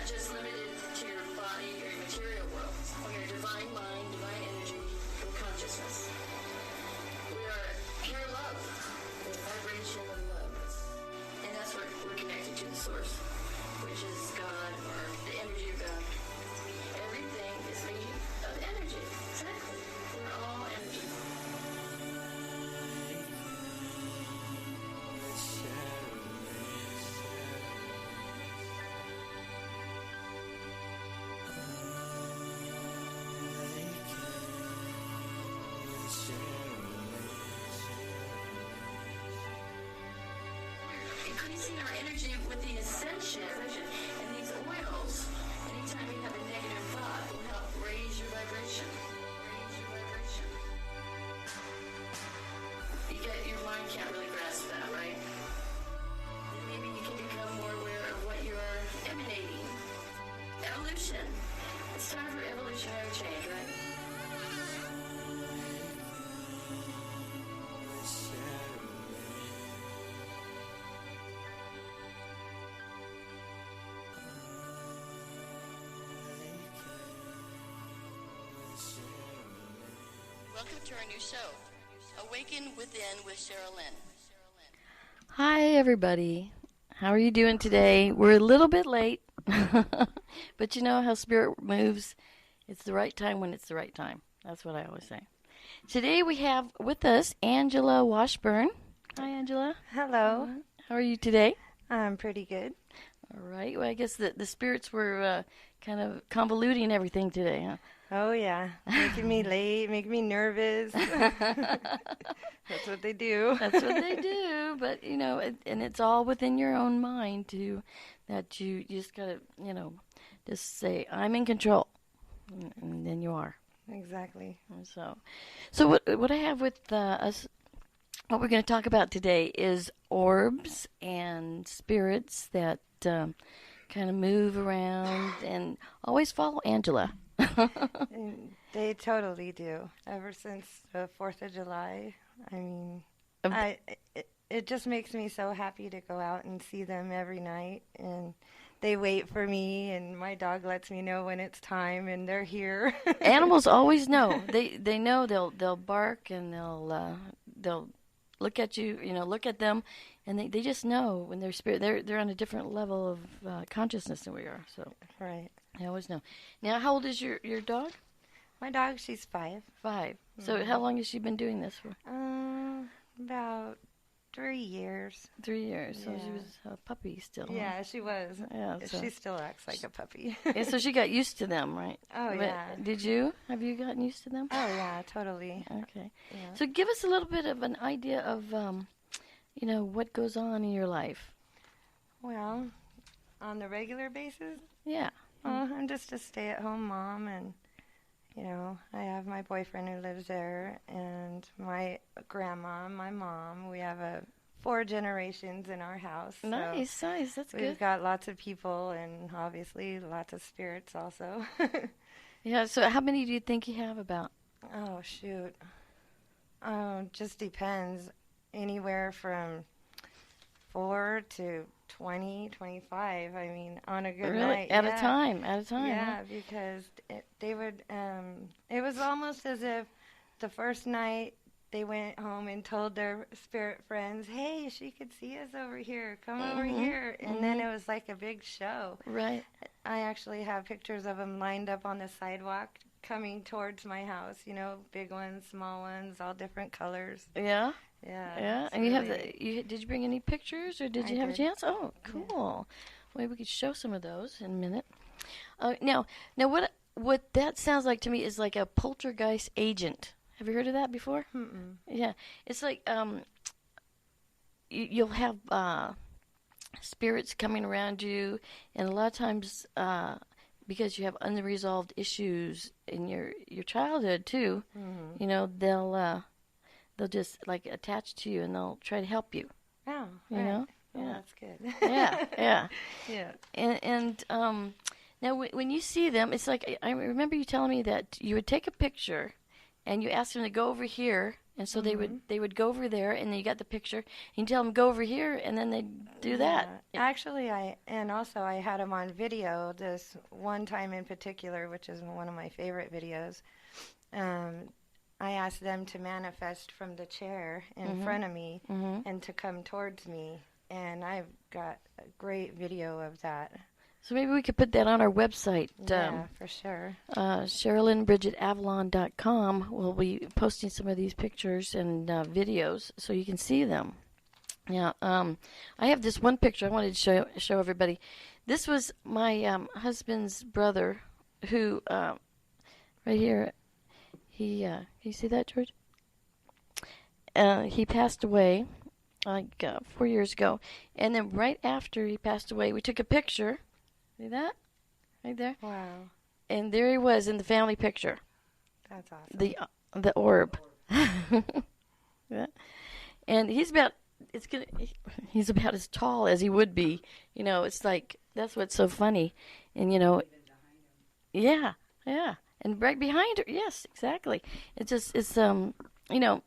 not just limited to your body or your material world, or your divine mind, divine energy, or consciousness. We are pure love, the vibration of love. And that's where we're connected to the source, which is God, or the energy of God. Everything is made of energy. Exactly. We're all energy. Increasing our energy with the ascension, and these oils, anytime you have a negative thought, will help raise your vibration. Your mind can't really grasp that, right? Then maybe you can become more aware of what you are emanating. Evolution. It's time for evolutionary change, right? Welcome to our new show, Awaken Within with Sherilyn. Hi, everybody. How are you doing today? We're a little bit late, but you know how spirit moves. It's the right time when it's the right time. That's what I always say. Today we have with us Angela Washburn. Hi, Angela. Hello. How are you today? I'm pretty good. All right. Well, I guess the spirits were kind of convoluting everything today, huh? Oh, yeah. Making me late, making me nervous. That's what they do. That's what they do. But, you know, and it's all within your own mind, too, that you just got to, you know, just say, I'm in control. And then you are. Exactly. And so what I have with us, what we're going to talk about today is orbs and spirits that kind of move around, and always follow Angela. And they totally do. Ever since the 4th of July, I mean, it just makes me so happy to go out and see them every night. And they wait for me, and my dog lets me know when it's time, and they're here. Animals always know. They know. They'll bark, and they'll look at you. You know, look at them, and they just know when they're spirit. They're on a different level of consciousness than we are. So Right. I always know. Now, how old is your dog? My dog, she's 5. 5. So how long has she been doing this for? About 3 years. 3 years. So Yeah. she was a puppy still. Huh? Yeah, she was. Yeah, so- She still acts like a puppy. And so she got used to them, right? Oh, But yeah. Did you? Have you gotten used to them? Oh, yeah, totally. Okay. Yeah. So give us a little bit of an idea of, you know, what goes on in your life. Well, on the regular basis, Yeah. I'm just a stay-at-home mom, and, you know, I have my boyfriend who lives there, and my grandma, my mom. We have 4 generations in our house. So Nice. That's we've good. got lots of people, and obviously lots of spirits also. Yeah. So how many do you think you have about? Oh, shoot. Just depends. Anywhere from 4 to 20, 25. I mean, on a good Really? night. At yeah. a time. Yeah, Huh? because they would, it was almost as if the first night they went home and told their spirit friends, hey, she could see us over here. Come over here. And then it was like a big show. Right. I actually have pictures of them lined up on the sidewalk coming towards my house, you know, big ones, small ones, all different colors. Yeah. Yeah. Yeah. it's And you have really- did you bring any pictures, or did I you have a did. chance? Oh, cool. Maybe we could show some of those in a minute. Now, what that sounds like to me is like a poltergeist agent. Have you heard of that before? Mm-mm. Yeah, it's like you'll have spirits coming around you, and a lot of times because you have unresolved issues in your childhood too, you know, they'll just like attach to you, and they'll try to help you. Oh, You right. know? Well, Yeah. that's good. Yeah. Yeah. And now when you see them, it's like I remember you telling me that you would take a picture, and you ask them to go over here And so they would go over there, and then you got the picture. You tell them go over here, and then they do that. Actually, I had them on video. This one time in particular, which is one of my favorite videos. I asked them to manifest from the chair in front of me and to come towards me, and I've got a great video of that. So maybe we could put that on our website. Yeah, for sure. Sherilyn, Bridget, Avalon.com will be posting some of these pictures and videos so you can see them. Yeah, I have this one picture I wanted to show everybody. This was my husband's brother who, right here, he, can you see that, George? He passed away like 4 years ago. And then right after he passed away, we took a picture. See that? Right there? Wow. And there he was in the family picture. That's awesome. The orb. Yeah. And he's about as tall as he would be. You know, it's like, that's what's so funny. And, you know, yeah. And right behind her, yes, exactly. It's you know,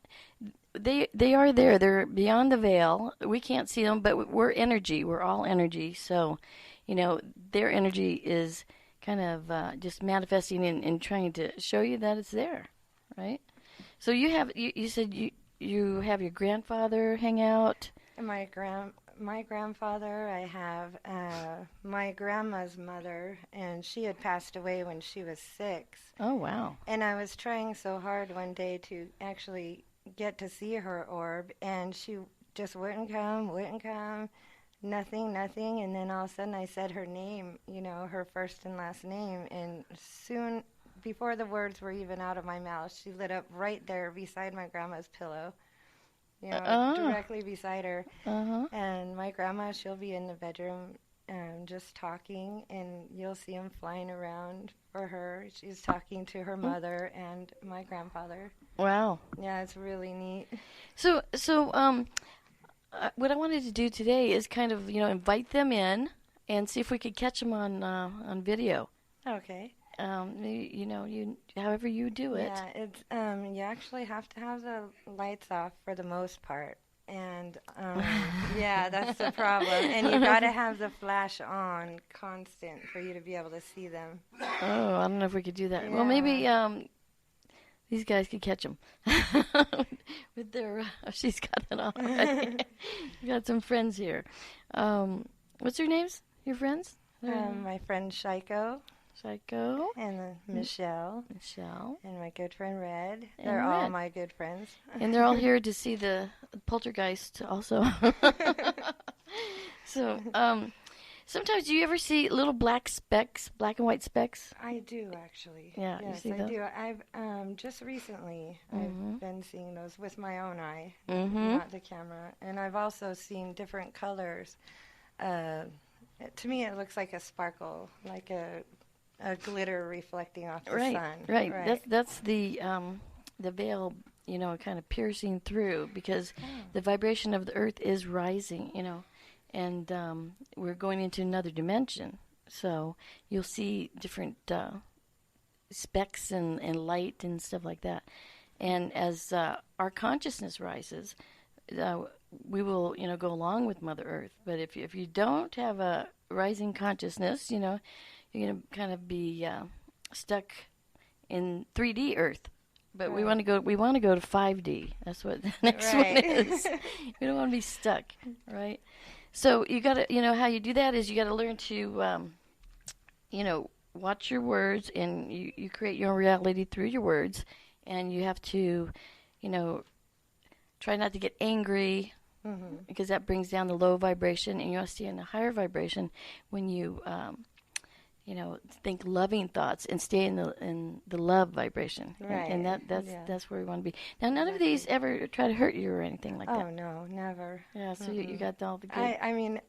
they are there. They're beyond the veil. We can't see them, but we're energy. We're all energy. So, you know, their energy is kind of just manifesting and trying to show you that it's there, right? So you said you have your grandfather hang out. My grandfather. I have my grandma's mother, and she had passed away when she was 6. Oh, wow. And I was trying so hard one day to actually get to see her orb, and she just wouldn't come. Nothing. And then all of a sudden I said her name, you know, her first and last name. And soon, before the words were even out of my mouth, she lit up right there beside my grandma's pillow, you know, directly beside her. And my grandma, she'll be in the bedroom just talking, and you'll see them flying around for her. She's talking to her mother and my grandfather. Wow. Yeah, it's really neat. So what I wanted to do today is kind of, you know, invite them in and see if we could catch them on video. Okay. You know, however you do it. Yeah, it's you actually have to have the lights off for the most part, and yeah, that's the problem. And you got to have the flash on constant for you to be able to see them. Oh, I don't know if we could do that. Yeah. Well, maybe these guys could catch them with their. She's got it on. We got some friends here. What's your names? Your friends? My friend Shaiko. Psycho. And Michelle. And my good friend Red. They're all my good friends. And they're all here to see the poltergeist also. So, sometimes do you ever see little black and white specks? I do, actually. Yeah, yes, you see I those? do. I've just recently I've been seeing those with my own eye, not the camera. And I've also seen different colors. To me, it looks like a sparkle, like a glitter reflecting off the sun. Right. That's the veil, you know, kind of piercing through, because the vibration of the earth is rising, you know, and we're going into another dimension. So you'll see different specks and light and stuff like that. And as our consciousness rises, we will, you know, go along with Mother Earth. But if you don't have a rising consciousness, you know, you're going to kind of be stuck in 3D Earth. But we want to go to 5D. That's what the next one is. We don't want to be stuck, right? So you got to, you know, how you do that is you got to learn to, you know, watch your words, and you create your own reality through your words, and you have to, you know, try not to get angry, because that brings down the low vibration, and you want to stay in a higher vibration when you, you know, think loving thoughts and stay in the love vibration. Right. And that's where we want to be. Now, none of these ever try to hurt you or anything like that. Oh, no, never. Yeah, so you got all the good. I mean,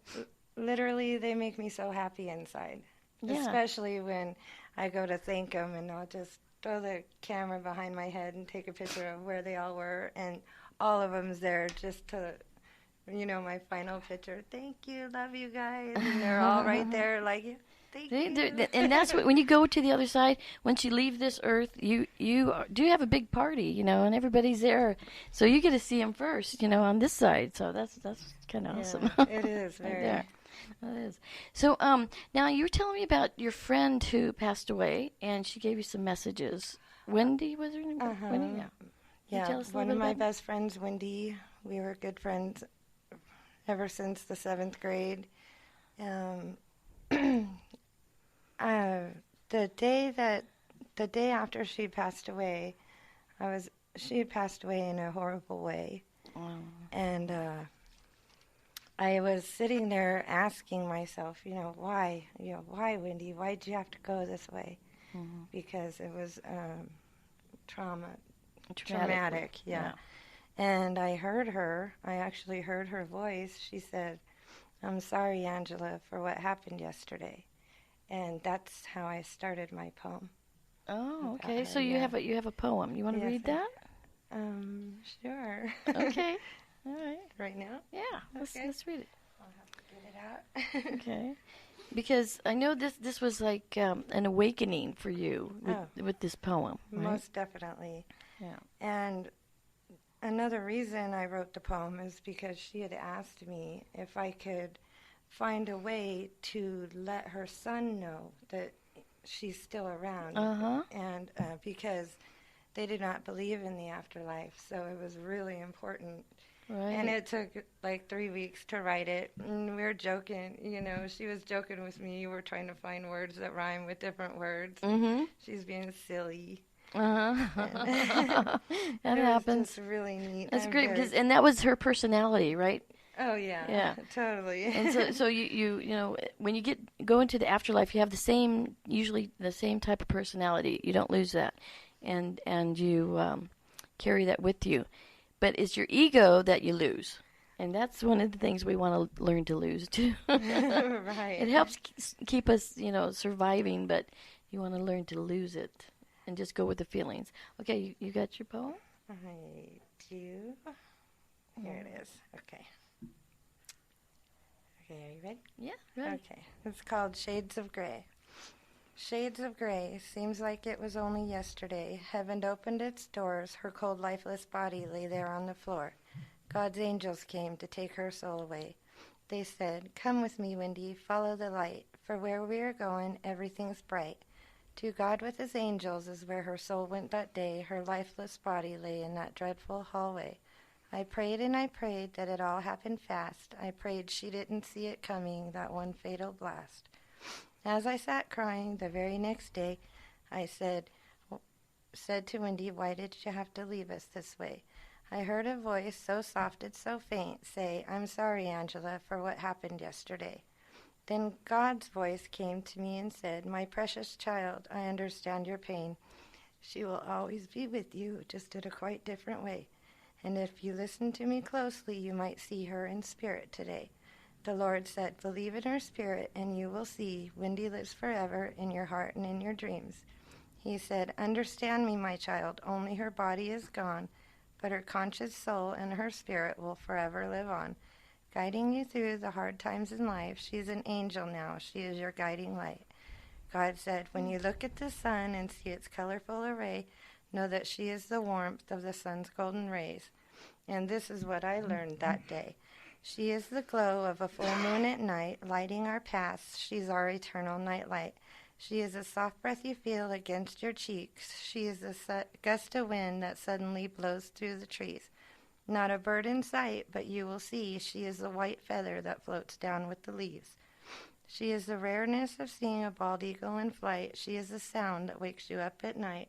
literally, they make me so happy inside. Yeah. Especially when I go to thank them, and I'll just throw the camera behind my head and take a picture of where they all were, and all of them's there just to, you know, my final picture. Thank you, love you guys. And they're all right there like, Thank See, you. and that's what, when you go to the other side, once you leave this earth, do have a big party, and everybody's there, so you get to see them first, on this side. So that's kind of awesome. It is Right very. there. It is. So now you were telling me about your friend who passed away, and she gave you some messages. Wendy was her name? Wendy, yeah. Yeah, tell us a one little of bit my about best friends, Wendy. We were good friends ever since the 7th grade. The day after she passed away, she had passed away in a horrible way, and I was sitting there asking myself, why, Wendy, why'd you have to go this way? Mm-hmm. Because it was Traumatic, yeah. And I actually heard her voice. She said, "I'm sorry, Angela, for what happened yesterday." And that's how I started my poem. Oh, okay. So you have a poem. You want to read that? Sure. Okay. All right. Right now? Yeah. Let's read it. I'll have to get it out. Okay. Because I know this was like an awakening for you with this poem. Right? Most definitely. Yeah. And another reason I wrote the poem is because she had asked me if I could find a way to let her son know that she's still around. And because they did not believe in the afterlife, so it was really important. Right. And it took like 3 weeks to write it. And we were joking, she was joking with me. We were trying to find words that rhyme with different words. Mm-hmm. She's being silly. That happens. It's really neat. That's great and that was her personality, right? Oh yeah. Yeah. Totally. And so you when you go into the afterlife, you have usually the same type of personality. You don't lose that, and you carry that with you. But it's your ego that you lose, and that's one of the things we want to learn to lose too. Right. It helps keep us, surviving, but you want to learn to lose it and just go with the feelings. Okay, you got your poem? I do. Here it is. Okay. Okay, are you ready? Yeah, ready. Okay. It's called Shades of Gray. Shades of gray, seems like it was only yesterday. Heaven opened its doors, her cold, lifeless body lay there on the floor. God's angels came to take her soul away. They said, "Come with me, Wendy, follow the light, for where we are going, everything's bright." To God with his angels is where her soul went that day. Her lifeless body lay in that dreadful hallway. I prayed and I prayed that it all happened fast. I prayed she didn't see it coming, that one fatal blast. As I sat crying the very next day, I said to Wendy, "Why did you have to leave us this way?" I heard a voice so soft and so faint say, "I'm sorry, Angela, for what happened yesterday." Then God's voice came to me and said, "My precious child, I understand your pain. She will always be with you, just in a quite different way. And if you listen to me closely, you might see her in spirit today." The Lord said, "Believe in her spirit, and you will see Wendy lives forever in your heart and in your dreams." He said, "Understand me, my child, only her body is gone, but her conscious soul and her spirit will forever live on, guiding you through the hard times in life. She is an angel now. She is your guiding light." God said, "When you look at the sun and see its colorful array, know that she is the warmth of the sun's golden rays." And this is what I learned that day. She is the glow of a full moon at night, lighting our paths. She's our eternal nightlight. She is a soft breath you feel against your cheeks. She is a gust of wind that suddenly blows through the trees. Not a bird in sight, but you will see she is the white feather that floats down with the leaves. She is the rareness of seeing a bald eagle in flight. She is the sound that wakes you up at night.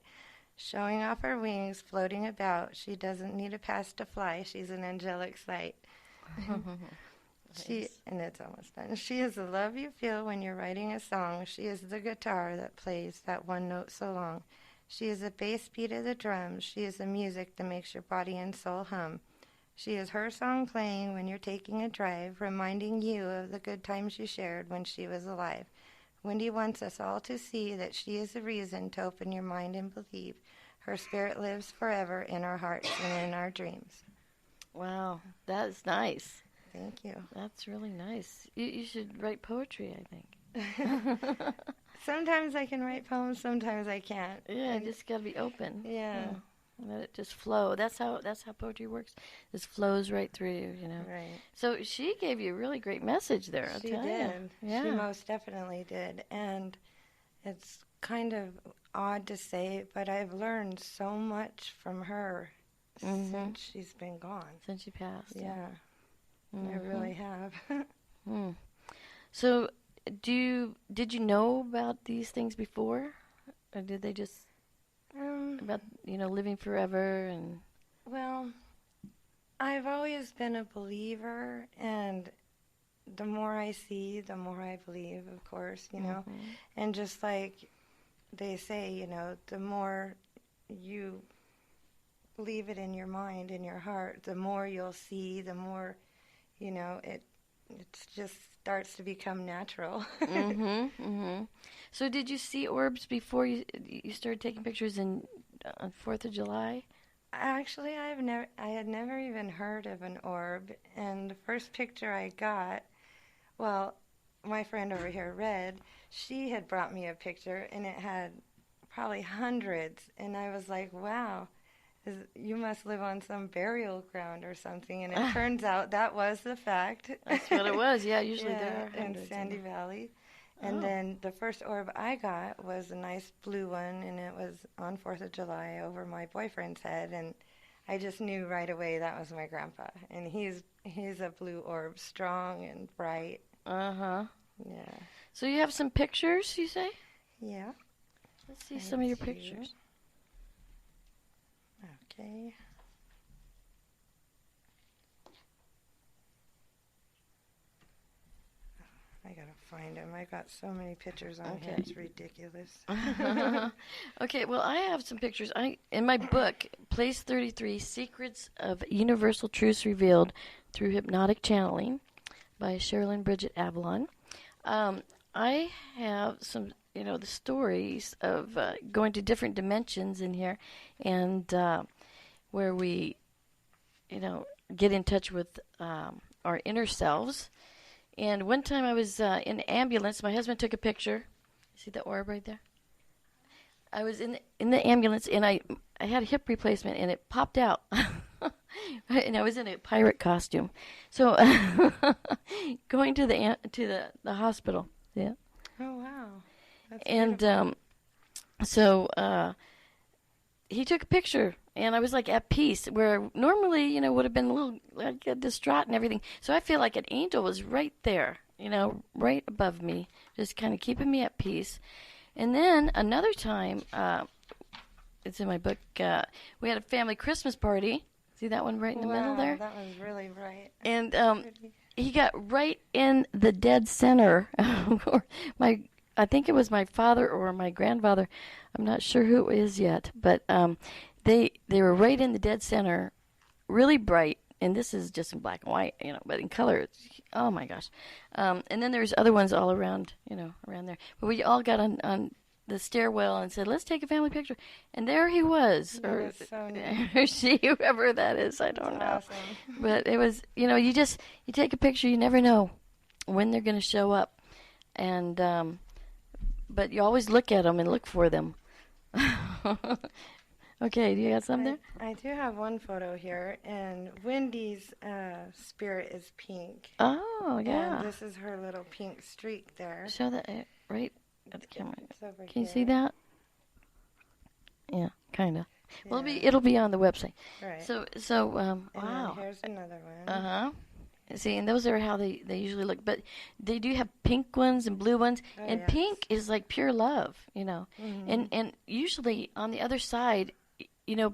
Showing off her wings, floating about. She doesn't need a pass to fly. She's an angelic sight. And it's almost done. She is the love you feel when you're writing a song. She is the guitar that plays that one note so long. She is the bass beat of the drums. She is the music that makes your body and soul hum. She is her song playing when you're taking a drive, reminding you of the good times you shared when she was alive. Wendy wants us all to see that she is the reason to open your mind and believe. Her spirit lives forever in our hearts and in our dreams. Wow, that is nice. Thank you. That's really nice. You should write poetry, I think. Sometimes I can write poems, sometimes I can't. Yeah, you just got to be open. Yeah. Let it just flow. That's how poetry works. Just flows right through you, you know. Right. So she gave you a really great message there. She did. Yeah. She most definitely did. And it's kind of odd to say, but I've learned so much from her since she's been gone. Since she passed. Yeah. I really have. So, did you know about these things before, or did they just about living forever and? Well, I've always been a believer, and the more I see, the more I believe. Of course, and just like they say, the more you believe it in your mind, in your heart, the more you'll see, the more, it just starts to become natural. So did you see orbs before you started taking pictures on 4th of July? Actually, I had never even heard of an orb, and the first picture I got, well, my friend over here, Red, she had brought me a picture, and it had probably hundreds, and I was like, wow, you must live on some burial ground or something, and it turns out that was the fact. That's what it was, yeah, usually there are in Sandy Valley. And then the first orb I got was a nice blue one, and it was on 4th of July over my boyfriend's head, and I just knew right away that was my grandpa. And he's a blue orb, strong and bright. Uh-huh. Yeah. So you have some pictures, you say? Yeah. Let's see some of your pictures. Okay. I gotta find them. I got so many pictures on here, it's ridiculous. Okay, well, I have some pictures. In my book, Place 33, Secrets of Universal Truths Revealed Through Hypnotic Channeling by Sherilyn, Bridget, Avalon. I have some, the stories of going to different dimensions in here, and where we, get in touch with our inner selves. And one time I was in an ambulance. My husband took a picture. See the orb right there? I was in the ambulance, and I had a hip replacement, and it popped out. And I was in a pirate costume. So going to the hospital. Yeah. Oh, wow. That's and so he took a picture, and I was like at peace, where normally, would have been a little like distraught and everything. So I feel like an angel was right there, right above me, just kind of keeping me at peace. And then another time, it's in my book, we had a family Christmas party. See that one right in the middle there? That was really bright. And he got right in the dead center. I think it was my father or my grandfather. I'm not sure who it is yet, but they were right in the dead center, really bright. And this is just in black and white, but in color, it's, oh my gosh. And then there's other ones all around, around there. But we all got on the stairwell and said, let's take a family picture. And there he was. Or she, whoever that is, I don't know. Awesome. But it was, you take a picture, you never know when they're going to show up. And, but you always look at them and look for them. Okay, do you got some there? I do have one photo here, and Wendy's spirit is pink. Oh, yeah. And this is her little pink streak there. Show that right at the camera. It's over Can you here. see that? Yeah, kind of. Yeah. Well, it'll be on the website. Right. So and wow. then here's another one. Uh-huh. See, and those are how they usually look. But they do have pink ones and blue ones. Oh, and yes. pink is like pure love, Mm-hmm. And usually on the other side,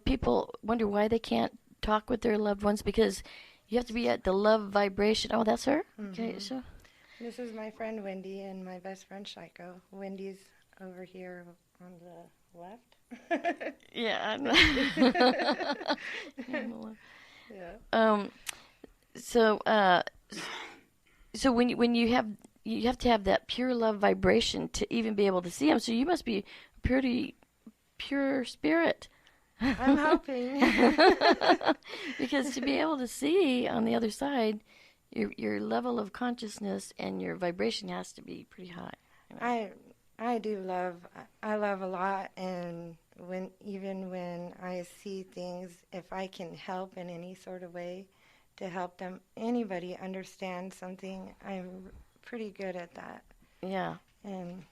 people wonder why they can't talk with their loved ones, because you have to be at the love vibration. Oh, that's her? Mm-hmm. Okay, so. This is my friend Wendy and my best friend Shiko. Wendy's over here on the left. Yeah, I know. Yeah. So when you have to have that pure love vibration to even be able to see them. So you must be pretty pure spirit. I'm hoping. Because to be able to see on the other side, your level of consciousness and your vibration has to be pretty high. I do love. I love a lot, and even when I see things, if I can help in any sort of way to help anybody understand something, I'm pretty good at that. Yeah. And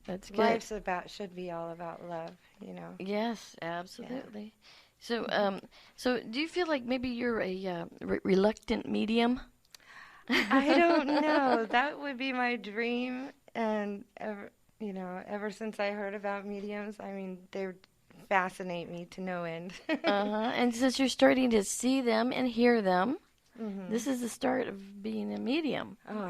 that's good. Life's should be all about love, Yes, absolutely. Yeah. So do you feel like maybe you're a reluctant medium? I don't know. That would be my dream. And, ever since I heard about mediums, I mean, they fascinate me to no end. And since you're starting to see them and hear them, Mm-hmm. this is the start of being a medium. Oh,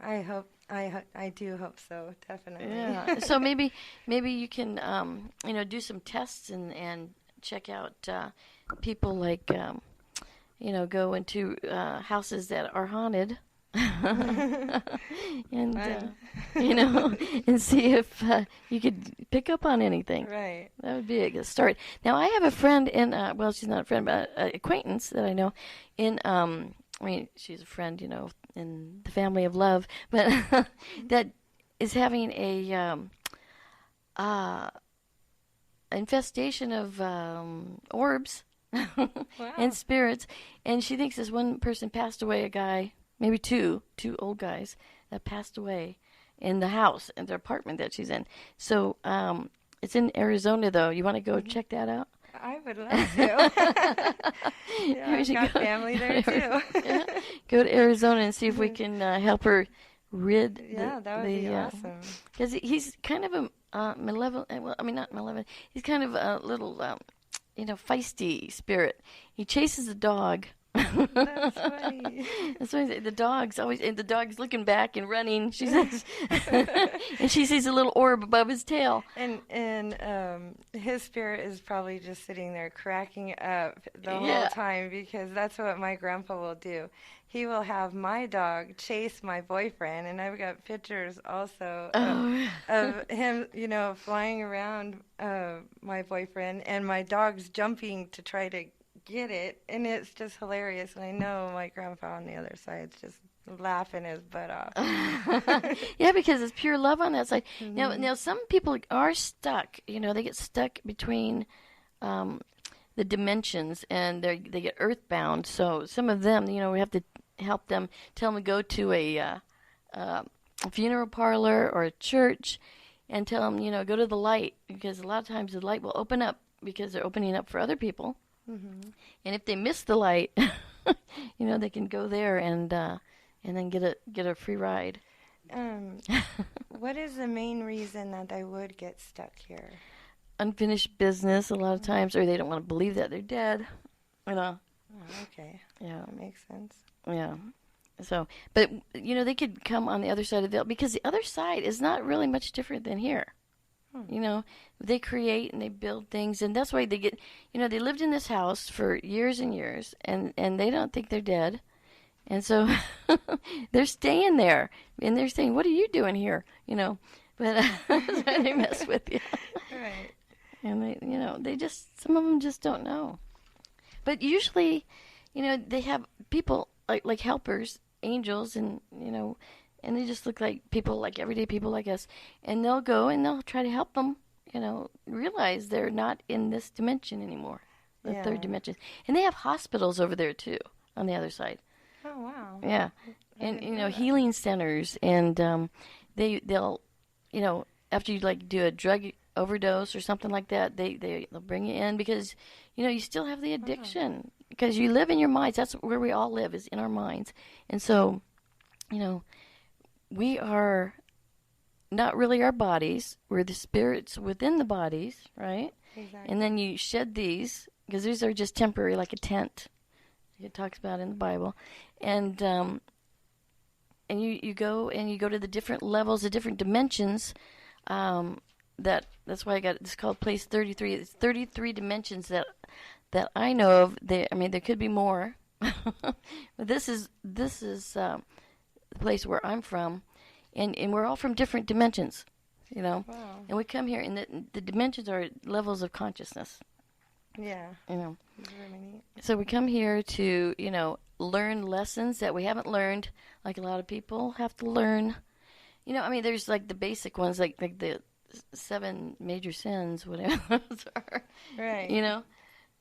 I do hope so, definitely. Yeah. So maybe you can, do some tests and check out people like, go into houses that are haunted. And and see if you could pick up on anything. Right. That would be a good start. Now I have a friend in well, she's not a friend, but an acquaintance that I know in she's a friend, in the family of love, but that is having a infestation of orbs. Wow. And spirits, and she thinks this one person passed away, a guy, maybe two old guys that passed away in the house, in their apartment that she's in. So it's in Arizona, though. You want to go check that out? I would love to. Yeah, I've got family there, too. Yeah. Go to Arizona and see if we can help her rid that would be awesome. Because he's kind of a malevolent, well, I mean, not malevolent, he's kind of a little, feisty spirit. He chases a dog. That's funny. That's why the dog's always, and the dog's looking back and running. She says, and she sees a little orb above his tail. And his spirit is probably just sitting there cracking up the whole time, because that's what my grandpa will do. He will have my dog chase my boyfriend, and I've got pictures also of him, flying around my boyfriend, and my dog's jumping to try to get it, and it's just hilarious. And I know my grandpa on the other side's just laughing his butt off. Yeah, because it's pure love on that side. Mm-hmm. Now some people are stuck. They get stuck between the dimensions, and they get earthbound. So some of them, we have to help them, tell them to go to a funeral parlor or a church, and tell them, go to the light, because a lot of times the light will open up because they're opening up for other people. Mm-hmm. And if they miss the light, they can go there and then get a free ride. What is the main reason that I would get stuck here? Unfinished business a lot of times, or they don't want to believe that they're dead. Oh, okay. Yeah, that makes sense. Yeah. So, but they could come on the other side of the veil, because the other side is not really much different than here. They create and they build things, and that's why they get, they lived in this house for years and years, and they don't think they're dead. And so they're staying there, and they're saying, "What are you doing here?" But that's why they mess with you. Right. And they just, some of them just don't know. But usually, they have people like helpers, angels, and and they just look like people, like everyday people like us. And they'll go and they'll try to help them, realize they're not in this dimension anymore, the third dimension. And they have hospitals over there, too, on the other side. Oh, wow. Yeah. And, healing centers. And they'll, after you, do a drug overdose or something like that, they'll bring you in, because, you still have the addiction. Because you live in your minds. That's where we all live, is in our minds. And so, we are not really our bodies. We're the spirits within the bodies, right? Exactly. And then you shed these, because these are just temporary, like a tent. It talks about in the Bible. And you go to the different levels, the different dimensions. That's why I got it's called Place 33. It's 33 dimensions that I know of. There could be more, but this is the place where I'm from, and we're all from different dimensions, Wow. And we come here, and the dimensions are levels of consciousness. Yeah. Really neat. So we come here to learn lessons that we haven't learned, like a lot of people have to learn, You know, I mean, there's like the basic ones, like the 7 major sins, whatever those are. Right. You know,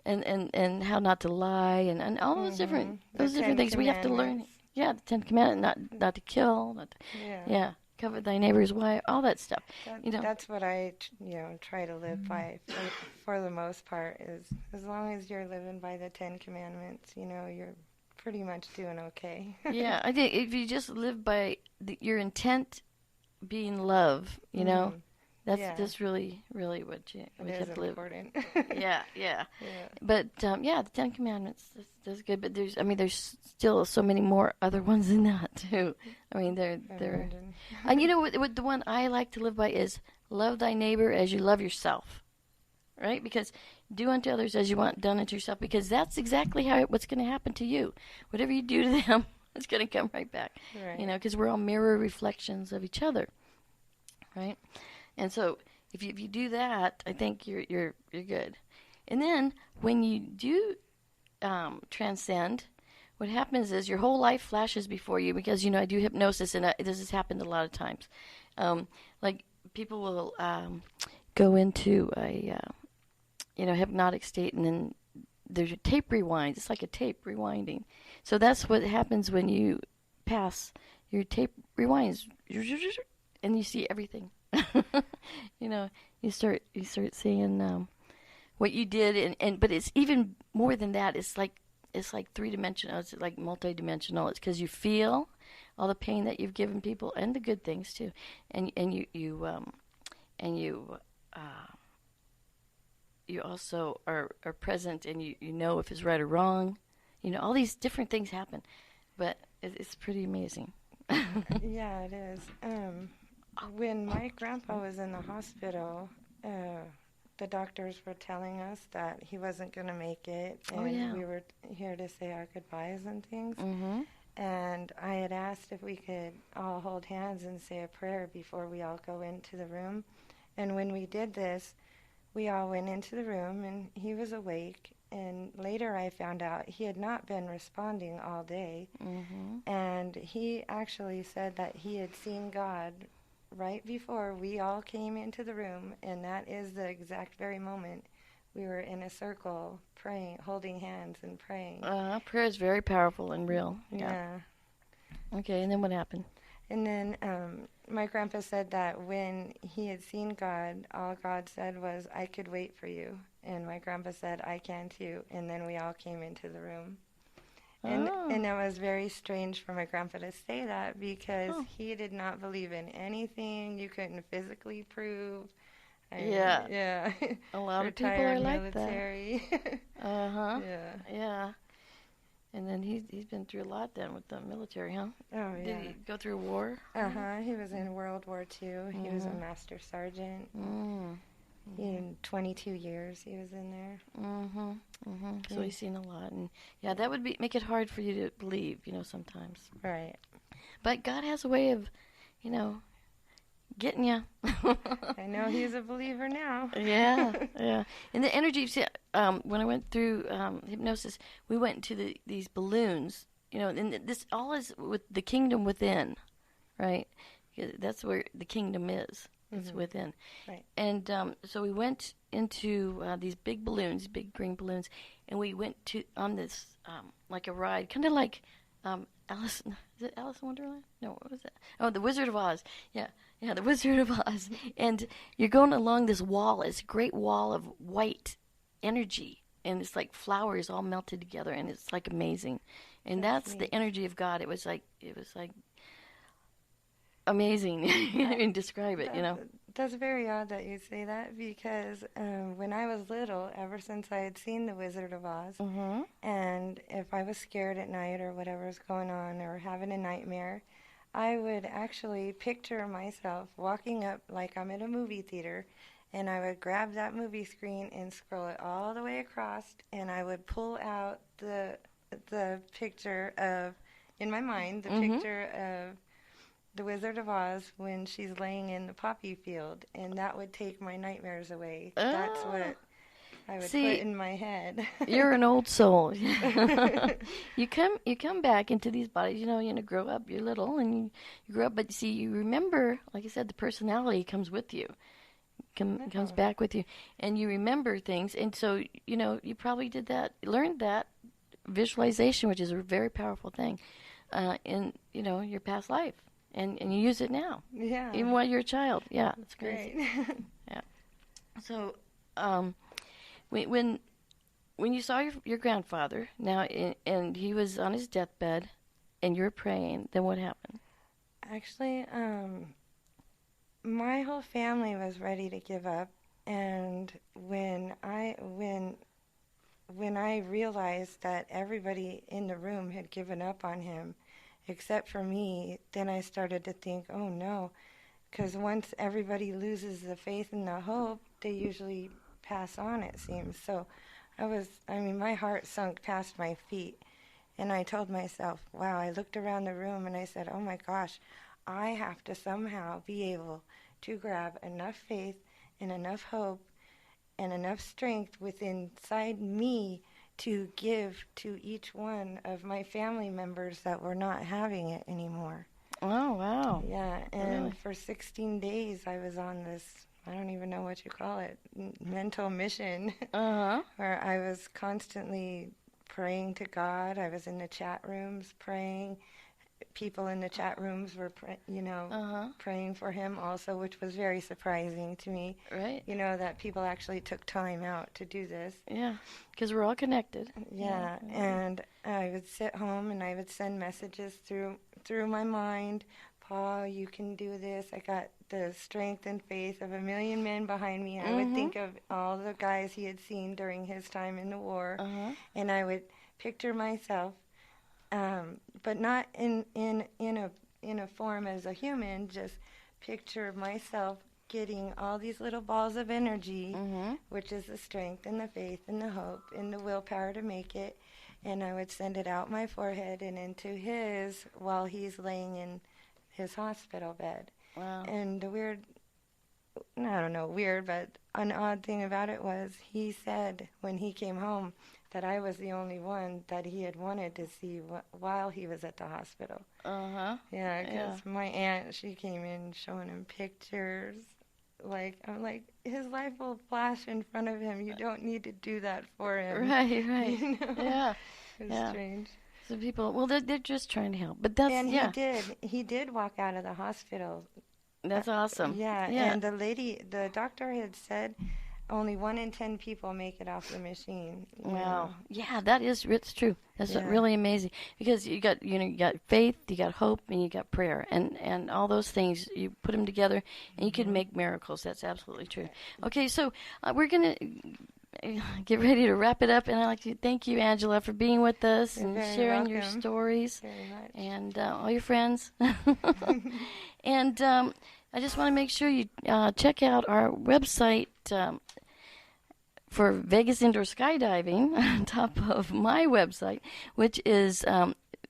and how not to lie, and all those different things we have to learn. Yeah, the 10 Commandments, not to kill, yeah, cover thy neighbor's wife, all that stuff. That's what I try to live by for the most part. Is as long as you're living by the 10 Commandments, you're pretty much doing okay. Yeah, I think if you just live by your intent being love, that's just really, really what you have to live. Important. Yeah. But the 10 Commandments, that's good. But there's still so many more other ones than that too. I mean, they're. And what the one I like to live by is love thy neighbor as you love yourself, right? Because do unto others as you want done unto yourself. Because that's exactly what's going to happen to you. Whatever you do to them, it's going to come right back. Right. Because we're all mirror reflections of each other, right? And so, if you do that, I think you're good. And then when you do transcend, what happens is your whole life flashes before you, because I do hypnosis, and this has happened a lot of times. Like people will go into a hypnotic state, and then there's a tape rewind. It's like a tape rewinding. So that's what happens when you pass. Your tape rewinds, and you see everything. You start seeing what you did, but it's even more than that. It's like 3-dimensional. It's like multi-dimensional. It's because you feel all the pain that you've given people and the good things too, and you also are present, and you know if it's right or wrong. All these different things happen, but it's pretty amazing. Yeah, it is. When my grandpa was in the hospital, the doctors were telling us that he wasn't going to make it, and we were here to say our goodbyes and things. Mm-hmm. And I had asked if we could all hold hands and say a prayer before we all go into the room. And when we did this, we all went into the room, and he was awake. And later I found out he had not been responding all day. Mm-hmm. And he actually said that he had seen God right before we all came into the room, and that is the exact very moment we were in a circle praying, holding hands and praying. Prayer is very powerful and real. Yeah. Okay, and then what happened? And then my grandpa said that when he had seen God, all God said was, "I could wait for you." And my grandpa said, "I can too." And then we all came into the room. And it was very strange for my grandpa to say that, because he did not believe in anything you couldn't physically prove. Yeah. A lot of people are like military. that. Uh-huh. Yeah. And then he's been through a lot then with the military, huh? Oh, yeah. Did he go through a war? Uh-huh. He was in World War II. Mm-hmm. He was a master sergeant. Mm. In 22 years he was in there. Mm-hmm. Mm-hmm. So he's seen a lot, and that would make it hard for you to believe, sometimes. Right. But God has a way of, getting you. I know he's a believer now. Yeah. And the energy. When I went through hypnosis, we went into these balloons. And this all is with the kingdom within, right? That's where the kingdom is. It's within. Right. And so we went into these big balloons, big green balloons, and we went on this, like a ride, kind of like Alice. Is it Alice in Wonderland? No, what was it? Oh, the Wizard of Oz. Yeah, the Wizard of Oz. And you're going along this wall. It's a great wall of white energy, and it's like flowers all melted together, and it's like amazing. And that's the energy of God. It was like amazing. I can describe it, That's very odd that you say that, because when I was little, ever since I had seen The Wizard of Oz, and if I was scared at night or whatever was going on or having a nightmare, I would actually picture myself walking up like I'm in a movie theater, and I would grab that movie screen and scroll it all the way across, and I would pull out the picture of, in my mind, the picture of The Wizard of Oz when she's laying in the poppy field, and that would take my nightmares away. That's what I would put in my head. You're an old soul. You come back into these bodies, you grow up, you're little, and you grow up, but you see, you remember, like I said, the personality comes with you, comes back with you, and you remember things, and so, you probably learned that visualization, which is a very powerful thing, in, your past life, and you use it now. Yeah. Even while you're a child. Yeah, it's crazy. Great. Yeah. So, when you saw your grandfather now, and he was on his deathbed, and you were praying, then what happened? Actually, my whole family was ready to give up, and when I realized that everybody in the room had given up on him, except for me, then I started to think, oh no, because once everybody loses the faith and the hope, they usually pass on, it seems. So my heart sunk past my feet, and I told myself, wow, I looked around the room and I said, oh my gosh, I have to somehow be able to grab enough faith and enough hope and enough strength within inside me to give to each one of my family members that were not having it anymore. Oh, wow. Yeah, and Really? for 16 days I was on this, I don't even know what you call it, mental mission, where I was constantly praying to God. I was in the chat rooms praying. People in the chat rooms were, praying for him also, which was very surprising to me. Right. That people actually took time out to do this. Yeah, because we're all connected. Yeah, and I would sit home and I would send messages through my mind. Paul, you can do this. I got the strength and faith of a million men behind me. I would think of all the guys he had seen during his time in the war, and I would picture myself. But not in a form as a human, just picture myself getting all these little balls of energy, which is the strength and the faith and the hope and the willpower to make it, and I would send it out my forehead and into his while he's laying in his hospital bed. Wow. And the but an odd thing about it was he said when he came home that I was the only one that he had wanted to see while he was at the hospital. Yeah, because my aunt, she came in showing him pictures. I'm like, his life will flash in front of him. You don't need to do that for him. Right. Yeah. It's strange. So people, they're just trying to help. But that's, and he did walk out of the hospital. That's awesome. Yeah, and the doctor had said only 1 in 10 people make it off the machine. Wow. Yeah, it's true. That's really amazing, because you got faith, you got hope, and you got prayer, and all those things, you put them together and you can make miracles. That's absolutely true. Okay, so we're going to get ready to wrap it up, and I'd like to thank you, Angela, for being with us and sharing your stories, very much. And all your friends. And I just want to make sure you check out our website for Vegas Indoor Skydiving on top of my website, which is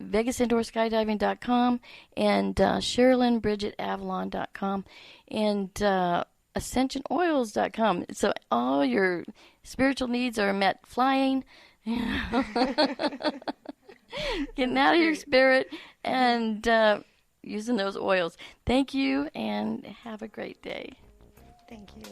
VegasIndoorSkydiving.com and Sherilyn, Bridget, Avalon.com and AscensionOils.com. So all your spiritual needs are met flying, getting out of your spirit, and using those oils. Thank you, and have a great day. Thank you.